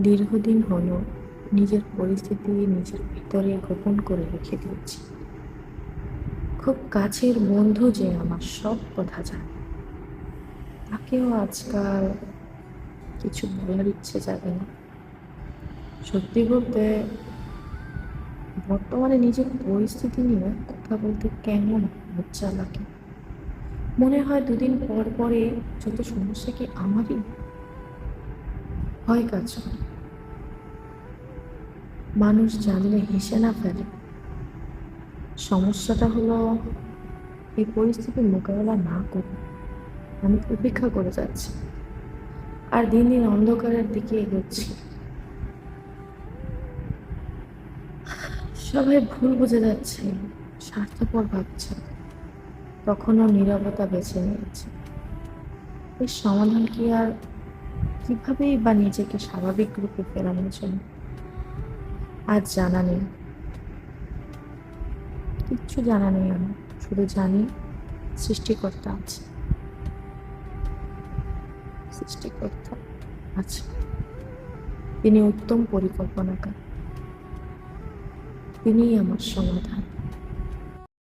দীর্ঘদিন হলো নিজের পরিস্থিতি নিজের ভিতরে গোপন করে রেখে দিয়েছি। খুব কাছের বন্ধু যে আমার সব কথা জানে, তাকেও আজকাল কিছু বলার ইচ্ছে যাবে না। সত্যি বলতে, বর্তমানে নিজের পরিস্থিতি নিয়ে কথা বলতে কেমন লজ্জা লাগে। মনে হয় দুদিন পর পরে যত সমস্যা কি আমারই ভয় কাজ করে। মানুষ জানলে হেসে না ফেলে। সমস্যাটা হলো, এই পরিস্থিতি মোকাবেলা না করে আমি উপেক্ষা করে যাচ্ছি, আর দিন দিন অন্ধকারের দিকে এগোচ্ছি। সবাই ভুল বুঝে যাচ্ছে, স্বার্থপর ভাবছে, তখনও নীরবতা বেছে নিয়েছে। এর সমাধান কি আর কিভাবেই বা নিজেকে স্বাভাবিক রূপে ফেরানোর জন্য আজ জানা নেই। কিচ্ছু জানা নেই আমার, শুধু জানি সৃষ্টিকর্তা আছে। সৃষ্টিকর্তা আছে, তিনি উত্তম পরিকল্পনাকার, তিনিই আমার সমাধান।